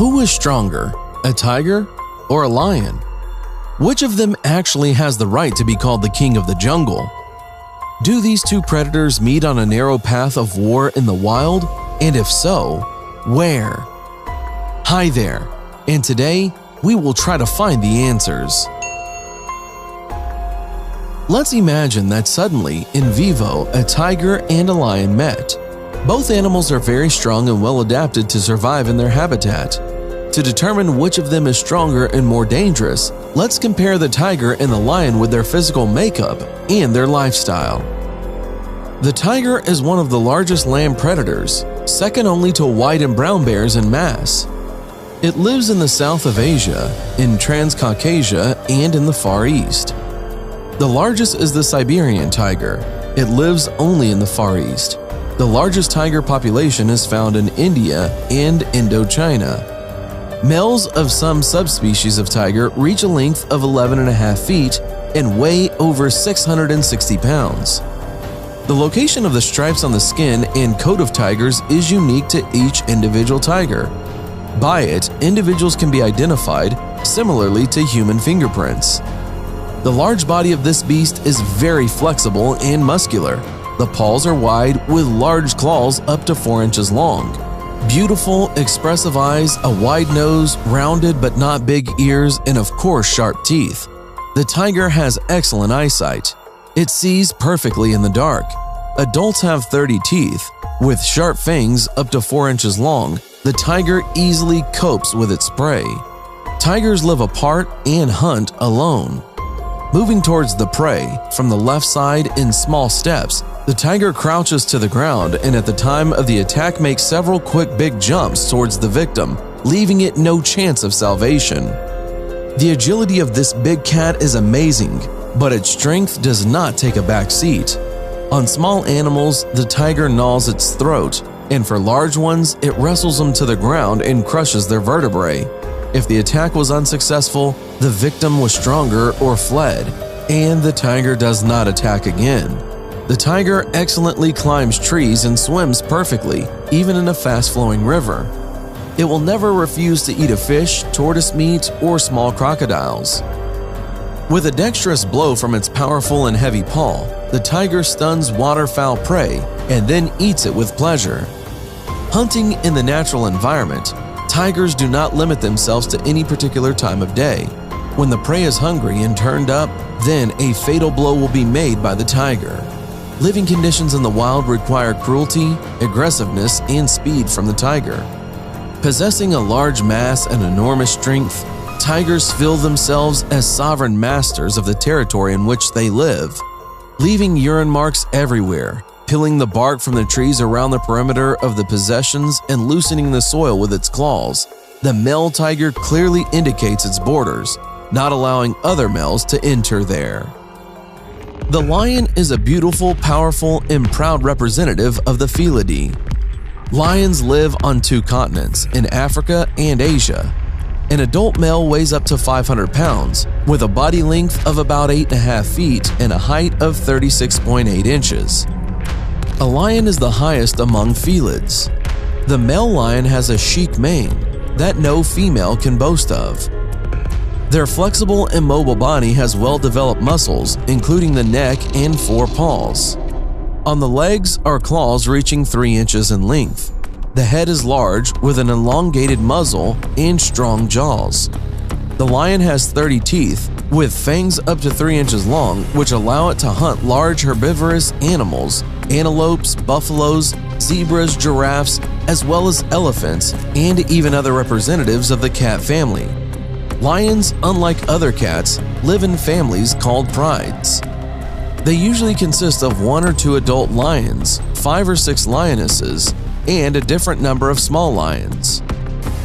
Who is stronger, a tiger or a lion? Which of them actually has the right to be called the king of the jungle? Do these two predators meet on a narrow path of war in the wild? And if so, where? Hi there, and today we will try to find the answers. Let's imagine that suddenly, in vivo, a tiger and a lion met. Both animals are very strong and well adapted to survive in their habitat. To determine which of them is stronger and more dangerous, let's compare the tiger and the lion with their physical makeup and their lifestyle. The tiger is one of the largest land predators, second only to white and brown bears in mass. It lives in the south of Asia, in Transcaucasia, and in the Far East. The largest is the Siberian tiger. It lives only in the Far East. The largest tiger population is found in India and Indochina. Males of some subspecies of tiger reach a length of 11.5 feet and weigh over 660 pounds. The location of the stripes on the skin and coat of tigers is unique to each individual tiger. By it, individuals can be identified similarly to human fingerprints. The large body of this beast is very flexible and muscular. The paws are wide with large claws up to 4 inches long. Beautiful, expressive eyes, a wide nose, rounded but not big ears, and of course sharp teeth. The tiger has excellent eyesight. It sees perfectly in the dark. Adults have 30 teeth. With sharp fangs up to 4 inches long, the tiger easily copes with its prey. Tigers live apart and hunt alone. Moving towards the prey from the left side in small steps, the tiger crouches to the ground and at the time of the attack makes several quick big jumps towards the victim, leaving it no chance of salvation. The agility of this big cat is amazing, but its strength does not take a back seat. On small animals, the tiger gnaws its throat, and for large ones, it wrestles them to the ground and crushes their vertebrae. If the attack was unsuccessful, the victim was stronger or fled, and the tiger does not attack again. The tiger excellently climbs trees and swims perfectly, even in a fast-flowing river. It will never refuse to eat a fish, tortoise meat, or small crocodiles. With a dexterous blow from its powerful and heavy paw, the tiger stuns waterfowl prey and then eats it with pleasure. Hunting in the natural environment, tigers do not limit themselves to any particular time of day. When the prey is hungry and turned up, then a fatal blow will be made by the tiger. Living conditions in the wild require cruelty, aggressiveness, and speed from the tiger. Possessing a large mass and enormous strength, tigers feel themselves as sovereign masters of the territory in which they live. Leaving urine marks everywhere, peeling the bark from the trees around the perimeter of the possessions and loosening the soil with its claws, the male tiger clearly indicates its borders, not allowing other males to enter there. The lion is a beautiful, powerful, and proud representative of the Felidae. Lions live on 2 continents, in Africa and Asia. An adult male weighs up to 500 pounds, with a body length of about 8.5 feet and a height of 36.8 inches. A lion is the highest among felids. The male lion has a chic mane that no female can boast of. Their flexible and mobile body has well-developed muscles, including the neck and 4 paws. On the legs are claws reaching 3 inches in length. The head is large with an elongated muzzle and strong jaws. The lion has 30 teeth with fangs up to 3 inches long, which allow it to hunt large herbivorous animals, antelopes, buffaloes, zebras, giraffes, as well as elephants and even other representatives of the cat family. Lions, unlike other cats, live in families called prides. They usually consist of 1 or 2 adult lions, 5 or 6 lionesses, and a different number of small lions.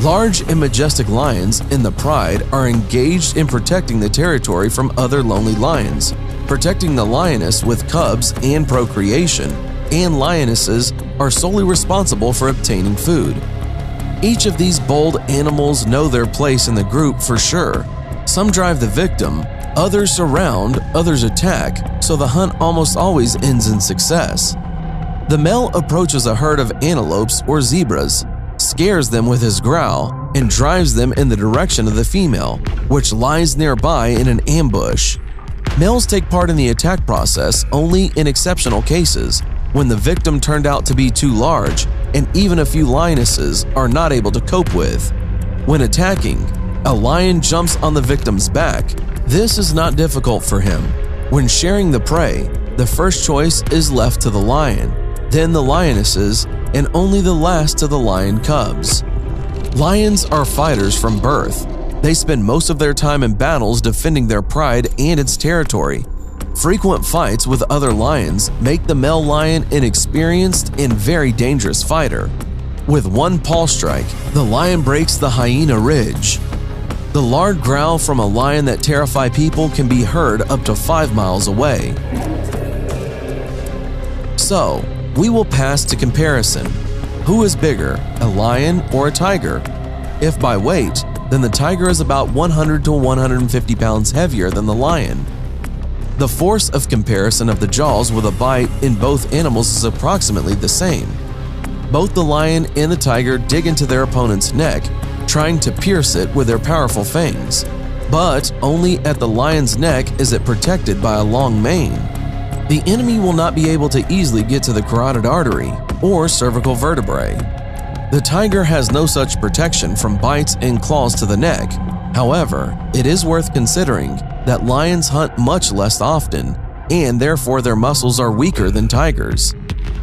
Large and majestic lions in the pride are engaged in protecting the territory from other lonely lions, protecting the lioness with cubs and procreation, and lionesses are solely responsible for obtaining food. Each of these bold animals know their place in the group for sure. Some drive the victim, others surround, others attack, so the hunt almost always ends in success. The male approaches a herd of antelopes or zebras. scares them with his growl and drives them in the direction of the female, which lies nearby in an ambush. Males take part in the attack process only in exceptional cases, when the victim turned out to be too large and even a few lionesses are not able to cope with. When attacking, a lion jumps on the victim's back. This is not difficult for him. When sharing the prey, the first choice is left to the lion, then the lionesses, and only the last to the lion cubs. Lions are fighters from birth. They spend most of their time in battles defending their pride and its territory. Frequent fights with other lions make the male lion an experienced and very dangerous fighter. With one paw strike, the lion breaks the hyena ridge. The loud growl from a lion that terrifies people can be heard up to 5 miles away. So, we will pass to comparison. Who is bigger, a lion or a tiger? If by weight, then the tiger is about 100 to 150 pounds heavier than the lion. The force of comparison of the jaws with a bite in both animals is approximately the same. Both the lion and the tiger dig into their opponent's neck, trying to pierce it with their powerful fangs. But only at the lion's neck is it protected by a long mane. The enemy will not be able to easily get to the carotid artery or cervical vertebrae. The tiger has no such protection from bites and claws to the neck. However, it is worth considering that lions hunt much less often, and therefore their muscles are weaker than tigers.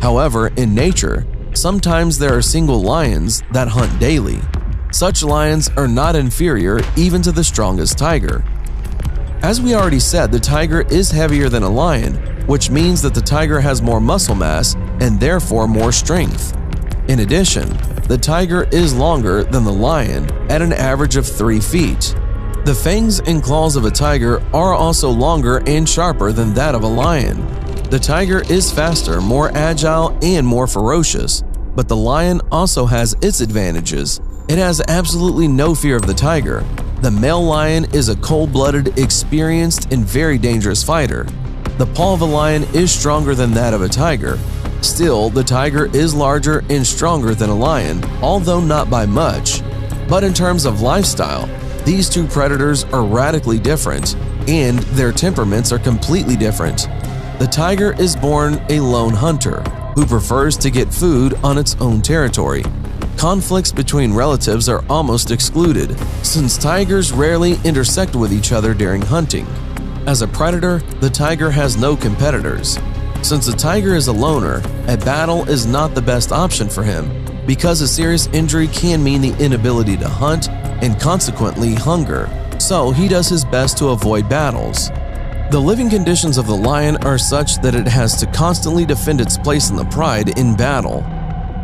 However, in nature, sometimes there are single lions that hunt daily. Such lions are not inferior even to the strongest tiger. As we already said, the tiger is heavier than a lion, which means that the tiger has more muscle mass and therefore more strength. In addition, the tiger is longer than the lion at an average of 3 feet. The fangs and claws of a tiger are also longer and sharper than that of a lion. The tiger is faster, more agile, and more ferocious, but the lion also has its advantages. It has absolutely no fear of the tiger. The male lion is a cold-blooded, experienced, and very dangerous fighter. The paw of a lion is stronger than that of a tiger. Still, the tiger is larger and stronger than a lion, although not by much. But in terms of lifestyle, these two predators are radically different, and their temperaments are completely different. The tiger is born a lone hunter who prefers to get food on its own territory. Conflicts between relatives are almost excluded, since tigers rarely intersect with each other during hunting. As a predator, the tiger has no competitors. Since a tiger is a loner, a battle is not the best option for him, because a serious injury can mean the inability to hunt and consequently hunger, so he does his best to avoid battles. The living conditions of the lion are such that it has to constantly defend its place in the pride in battle.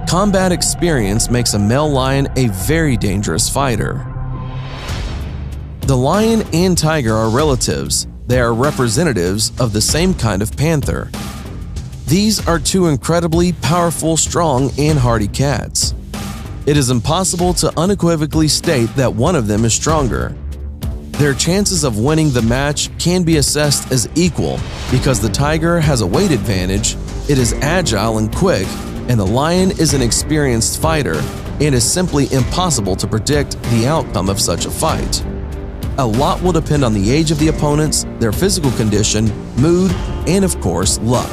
Combat experience makes a male lion a very dangerous fighter. The lion and tiger are relatives. They are representatives of the same kind of panther. These are two incredibly powerful, strong, and hardy cats. It is impossible to unequivocally state that one of them is stronger. Their chances of winning the match can be assessed as equal because the tiger has a weight advantage, it is agile and quick, and the lion is an experienced fighter, and it is simply impossible to predict the outcome of such a fight. A lot will depend on the age of the opponents, their physical condition, mood, and of course, luck.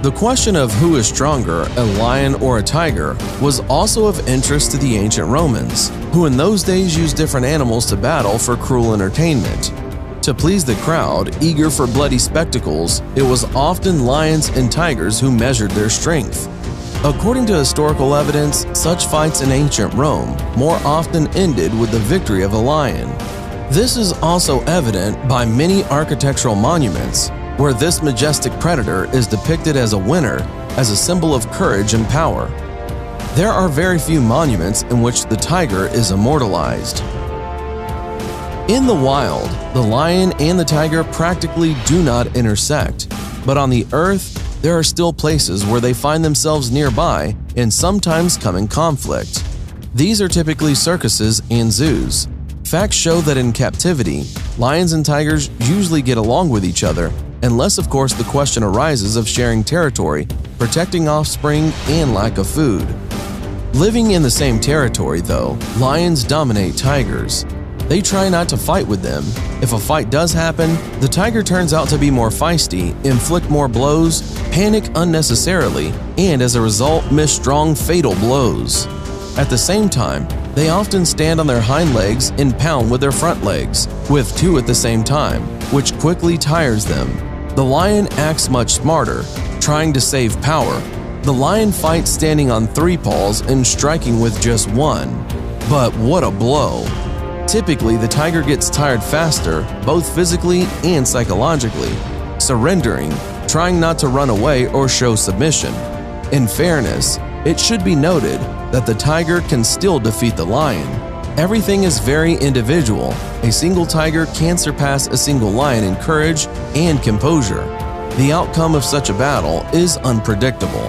The question of who is stronger, a lion or a tiger, was also of interest to the ancient Romans, who in those days used different animals to battle for cruel entertainment. To please the crowd, eager for bloody spectacles, it was often lions and tigers who measured their strength. According to historical evidence, such fights in ancient Rome more often ended with the victory of the lion. This is also evident by many architectural monuments, where this majestic predator is depicted as a winner, as a symbol of courage and power. There are very few monuments in which the tiger is immortalized. In the wild, the lion and the tiger practically do not intersect, but on the earth, there are still places where they find themselves nearby and sometimes come in conflict. These are typically circuses and zoos. Facts show that in captivity, lions and tigers usually get along with each other, unless of course the question arises of sharing territory, protecting offspring, and lack of food. Living in the same territory, though, lions dominate tigers. They try not to fight with them. If a fight does happen, the tiger turns out to be more feisty, inflict more blows, panic unnecessarily, and as a result miss strong fatal blows. At the same time, they often stand on their hind legs and pound with their front legs, with two at the same time, which quickly tires them. The lion acts much smarter, trying to save power. The lion fights standing on three paws and striking with just one. But what a blow! Typically, the tiger gets tired faster, both physically and psychologically, surrendering, trying not to run away or show submission. In fairness, it should be noted that the tiger can still defeat the lion. Everything is very individual. A single tiger can surpass a single lion in courage and composure. The outcome of such a battle is unpredictable.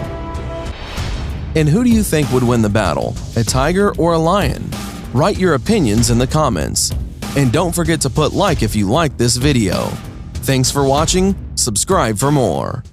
And who do you think would win the battle, a tiger or a lion? Write your opinions in the comments. And don't forget to put like if you like this video. Thanks for watching, subscribe for more.